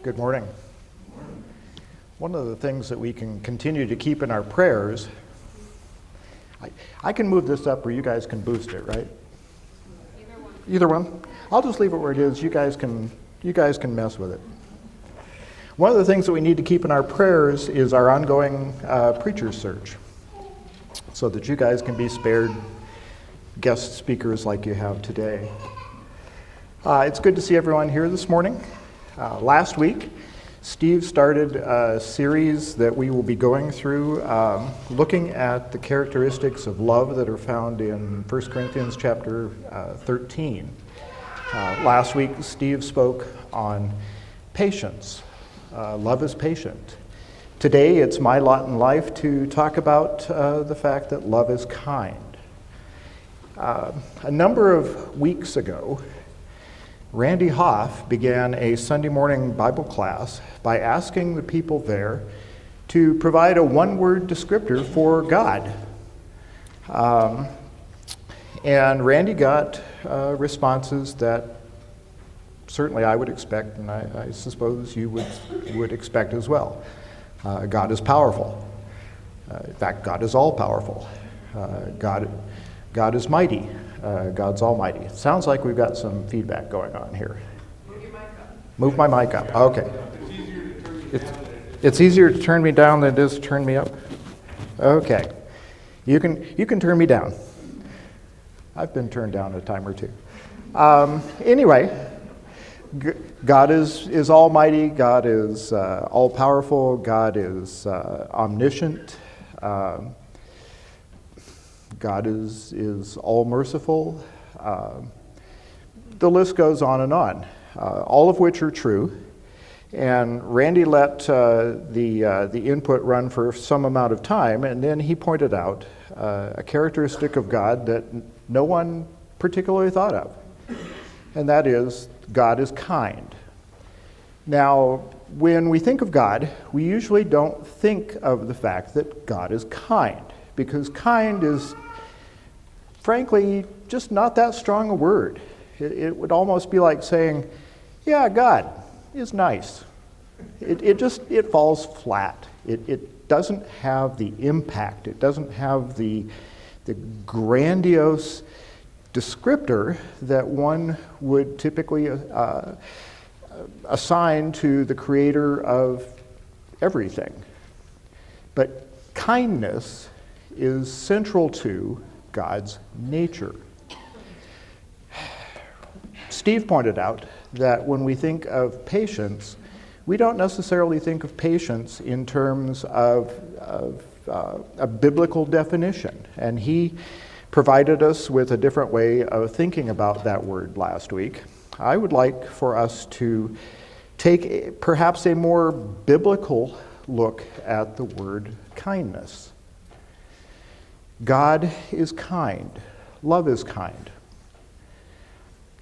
Good morning. One of the things that we can continue to keep in our prayers, I can move this up or you guys can boost it, right? Either one. I'll just leave it where it is. You guys can mess with it. One of the things that we need to keep in our prayers is our ongoing preacher's search, so that you guys can be spared guest speakers like you have today. It's good to see everyone here this morning. Last week, Steve started a series that we will be going through, looking at the characteristics of love that are found in 1 Corinthians chapter 13. Last week, Steve spoke on patience. Love is patient. Today, it's my lot in life to talk about the fact that love is kind. A number of weeks ago, Randy Hoff began a Sunday morning Bible class by asking the people there to provide a one-word descriptor for God. And Randy got responses that certainly I would expect, and I suppose you would expect as well. God is powerful. In fact, God is all-powerful. God is mighty. God's almighty. It sounds like we've got some feedback going on here. Move your mic up. Move my mic up. Okay. It's easier to turn me down than it is to turn me up? Okay. You can turn me down. I've been turned down a time or two. Anyway, God is almighty. God is all-powerful. God is omniscient. God is all-merciful. The list goes on and on, all of which are true. And Randy let the input run for some amount of time, and then he pointed out a characteristic of God that no one particularly thought of, and that is God is kind. Now, when we think of God, we usually don't think of the fact that God is kind, because kind is, frankly, just not that strong a word. It would almost be like saying, yeah, God is nice. It falls flat. It doesn't have the impact. It doesn't have the grandiose descriptor that one would typically assign to the creator of everything. But kindness is central to God's nature. Steve pointed out that when we think of patience, we don't necessarily think of patience in terms of a biblical definition. And he provided us with a different way of thinking about that word last week. I would like for us to take perhaps a more biblical look at the word kindness. God is kind. Love is kind.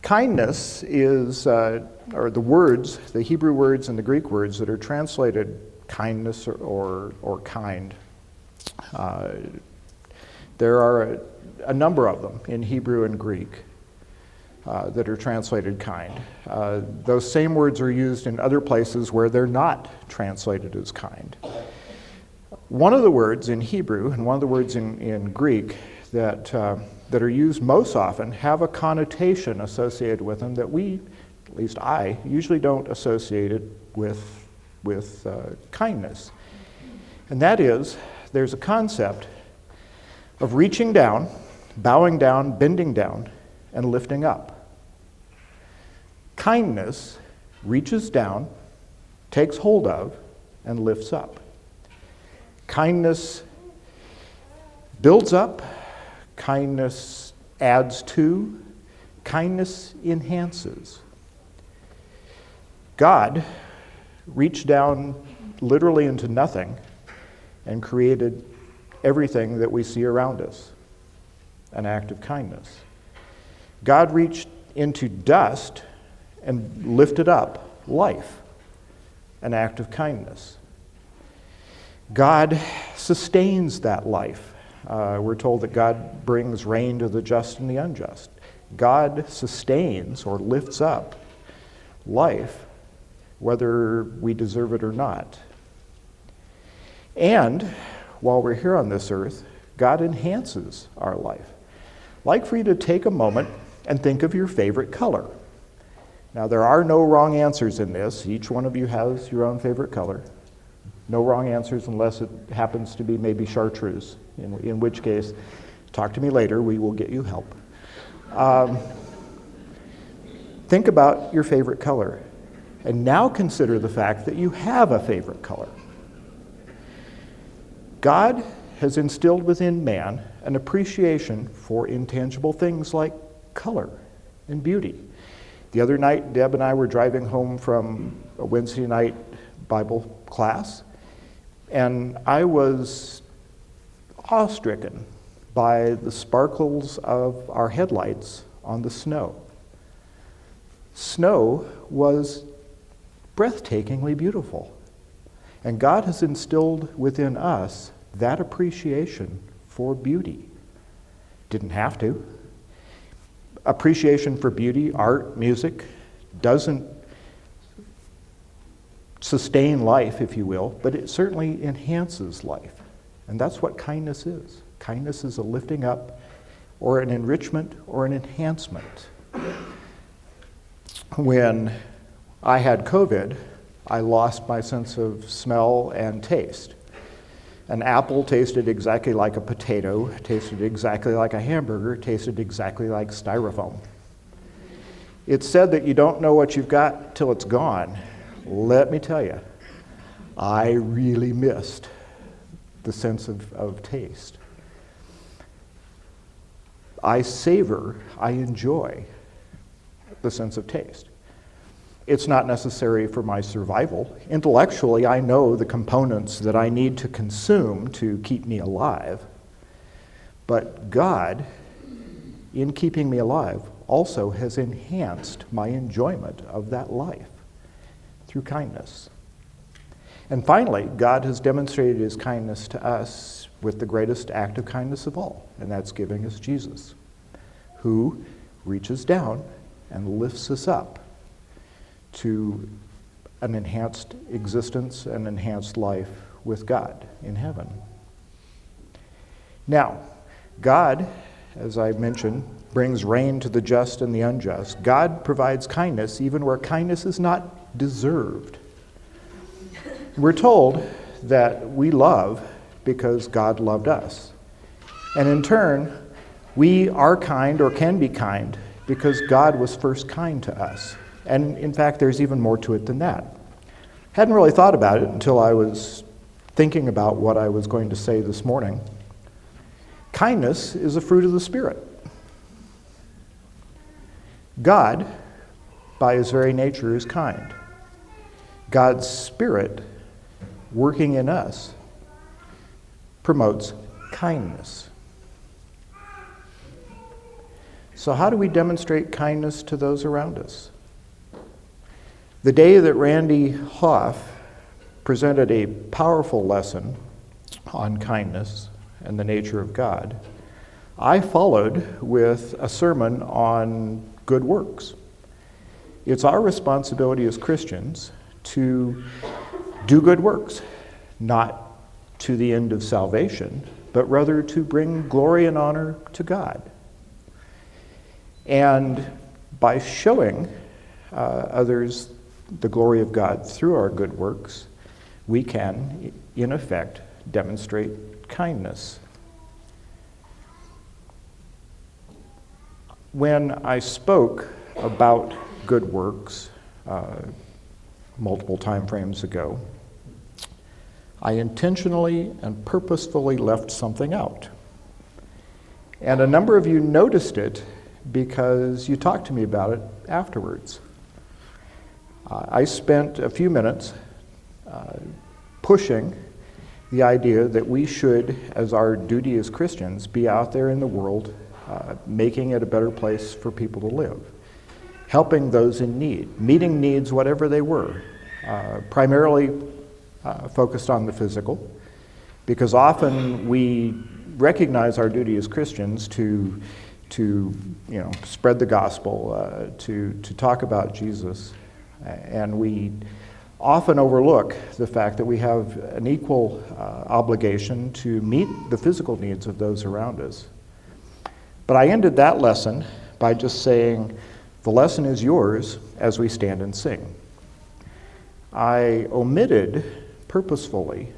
Kindness is, or the words, the Hebrew words and the Greek words that are translated kindness or kind. There are a number of them in Hebrew and Greek that are translated kind. Those same words are used in other places where they're not translated as kind. One of the words in Hebrew and one of the words in Greek that are used most often have a connotation associated with them that we, at least I, usually don't associate it with kindness. And that is, there's a concept of reaching down, bowing down, bending down, and lifting up. Kindness reaches down, takes hold of, and lifts up. Kindness builds up, kindness adds to, kindness enhances. God reached down literally into nothing and created everything that we see around us, an act of kindness. God reached into dust and lifted up life, an act of kindness. God sustains that life. We're told that God brings rain to the just and the unjust. God sustains or lifts up life, whether we deserve it or not. And while we're here on this earth, God enhances our life. I'd like for you to take a moment and think of your favorite color. Now, there are no wrong answers in this. Each one of you has your own favorite color. No wrong answers unless it happens to be maybe chartreuse, in which case, talk to me later. We will get you help. Think about your favorite color. And now consider the fact that you have a favorite color. God has instilled within man an appreciation for intangible things like color and beauty. The other night, Deb and I were driving home from a Wednesday night Bible class, and I was awe-stricken by the sparkles of our headlights on the snow. Snow was breathtakingly beautiful. And God has instilled within us that appreciation for beauty. Didn't have to. Appreciation for beauty, art, music, doesn't sustain life, if you will, but it certainly enhances life. And that's what kindness is. Kindness is a lifting up or an enrichment or an enhancement. When I had COVID, I lost my sense of smell and taste. An apple tasted exactly like a potato, tasted exactly like a hamburger, tasted exactly like styrofoam. It's said that you don't know what you've got till it's gone. Let me tell you, I really missed the sense of taste. I savor, I enjoy the sense of taste. It's not necessary for my survival. Intellectually, I know the components that I need to consume to keep me alive. But God, in keeping me alive, also has enhanced my enjoyment of that life through kindness. And finally, God has demonstrated his kindness to us with the greatest act of kindness of all, and that's giving us Jesus, who reaches down and lifts us up to an enhanced existence, an enhanced life with God in heaven. Now, God, as I mentioned, brings rain to the just and the unjust. God provides kindness even where kindness is not deserved. We're told that we love because God loved us. And in turn, we are kind or can be kind because God was first kind to us. And in fact, there's even more to it than that. Hadn't really thought about it until I was thinking about what I was going to say this morning. Kindness is a fruit of the Spirit. God, by his very nature, is kind. God's Spirit, working in us, promotes kindness. So how do we demonstrate kindness to those around us? The day that Randy Hoff presented a powerful lesson on kindness and the nature of God, I followed with a sermon on good works. It's our responsibility as Christians to do good works, not to the end of salvation, but rather to bring glory and honor to God. And by showing others the glory of God through our good works, we can, in effect, demonstrate kindness. When I spoke about good works multiple time frames ago, I intentionally and purposefully left something out. And a number of you noticed it because you talked to me about it afterwards. I spent a few minutes pushing the idea that we should, as our duty as Christians, be out there in the world making it a better place for people to live, helping those in need, meeting needs whatever they were, primarily focused on the physical, because often we recognize our duty as Christians to spread the gospel, to talk about Jesus, and we often overlook the fact that we have an equal obligation to meet the physical needs of those around us. But I ended that lesson by just saying, the lesson is yours as we stand and sing. I omitted purposefully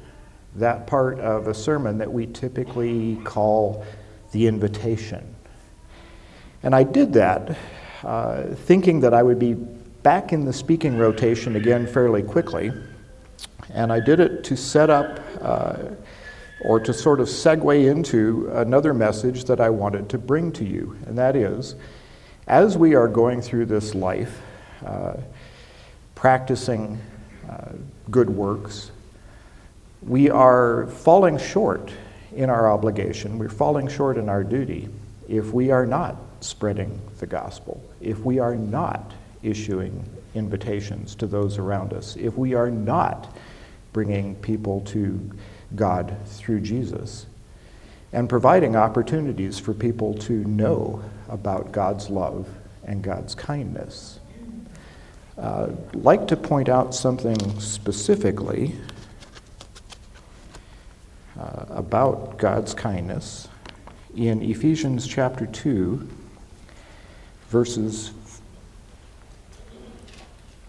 that part of a sermon that we typically call the invitation. And I did that thinking that I would be back in the speaking rotation again fairly quickly. And I did it to set up or to sort of segue into another message that I wanted to bring to you. And that is, as we are going through this life, practicing good works, we are falling short in our obligation. We're falling short in our duty if we are not spreading the gospel, if we are not issuing invitations to those around us, if we are not bringing people to God through Jesus, and providing opportunities for people to know about God's love and God's kindness. I'd like to point out something specifically about God's kindness in Ephesians chapter 2, verses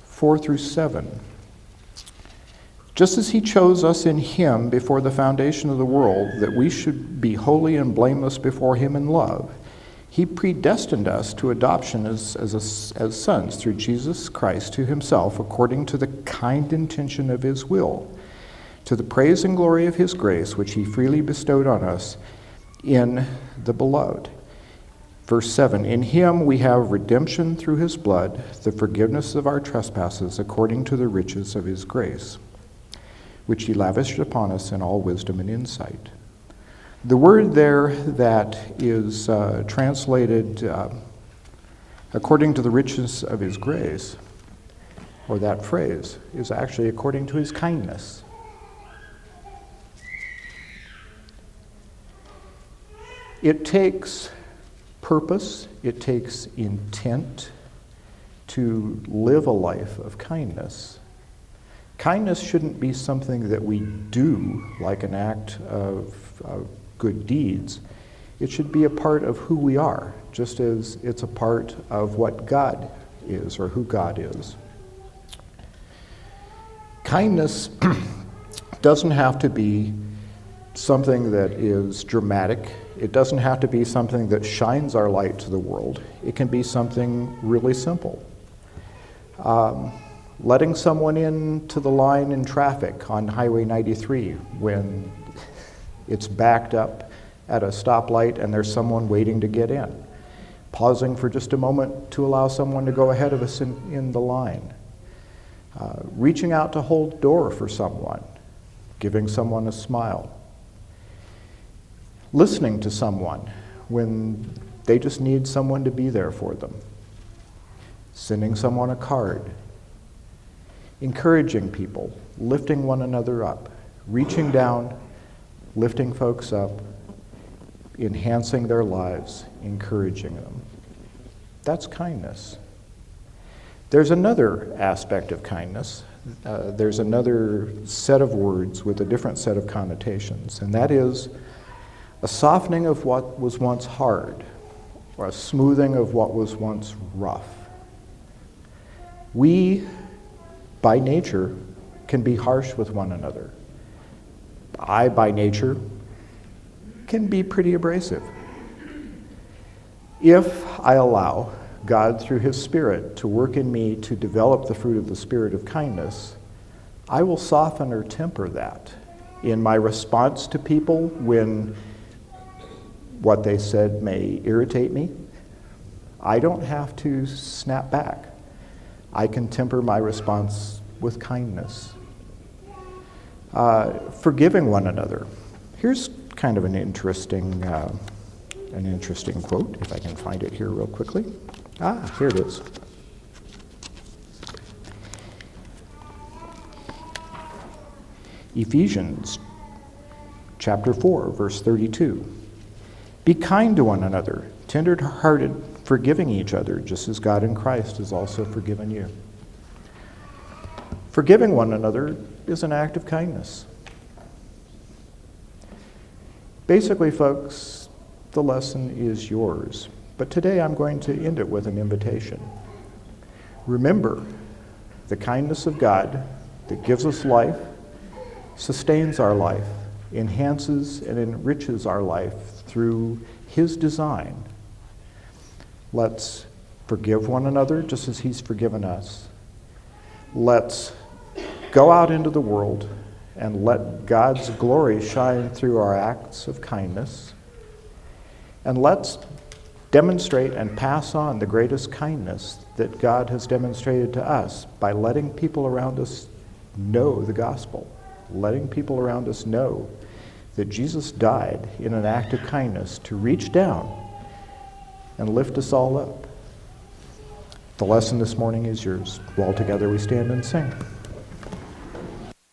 4 through 7. Just as he chose us in him before the foundation of the world, that we should be holy and blameless before him in love, he predestined us to adoption as sons through Jesus Christ to himself, according to the kind intention of his will, to the praise and glory of his grace, which he freely bestowed on us in the beloved. Verse 7, in him we have redemption through his blood, the forgiveness of our trespasses, according to the riches of his grace, which he lavished upon us in all wisdom and insight. The word there that is translated according to the riches of his grace, or that phrase, is actually according to his kindness. It takes purpose, it takes intent to live a life of kindness. Kindness shouldn't be something that we do like an act of good deeds. It should be a part of who we are, just as it's a part of what God is or who God is. Kindness doesn't have to be something that is dramatic. It doesn't have to be something that shines our light to the world. It can be something really simple. Letting someone into the line in traffic on Highway 93 when it's backed up at a stoplight and there's someone waiting to get in. Pausing for just a moment to allow someone to go ahead of us in the line. Reaching out to hold the door for someone. Giving someone a smile. Listening to someone when they just need someone to be there for them. Sending someone a card. Encouraging people, lifting one another up, reaching down, lifting folks up, enhancing their lives, encouraging them. That's kindness. There's another aspect of kindness. There's another set of words with a different set of connotations, and that is a softening of what was once hard, or a smoothing of what was once rough. We, by nature, can be harsh with one another. I, by nature, can be pretty abrasive. If I allow God, through his Spirit, to work in me to develop the fruit of the Spirit of kindness, I will soften or temper that in my response to people when what they said may irritate me. I don't have to snap back. I can temper my response with kindness. Forgiving one another. Here's kind of an interesting quote, if I can find it here real quickly. Here it is. Ephesians chapter 4, verse 32. Be kind to one another, tender-hearted, forgiving each other, just as God in Christ has also forgiven you. Forgiving one another is an act of kindness. Basically, folks, the lesson is yours. But today I'm going to end it with an invitation. Remember, the kindness of God that gives us life, sustains our life, enhances and enriches our life through His design. Let's forgive one another just as He's forgiven us. Let's go out into the world and let God's glory shine through our acts of kindness. And let's demonstrate and pass on the greatest kindness that God has demonstrated to us by letting people around us know the gospel, letting people around us know that Jesus died in an act of kindness to reach down and lift us all up. The lesson this morning is yours. While together we stand and sing.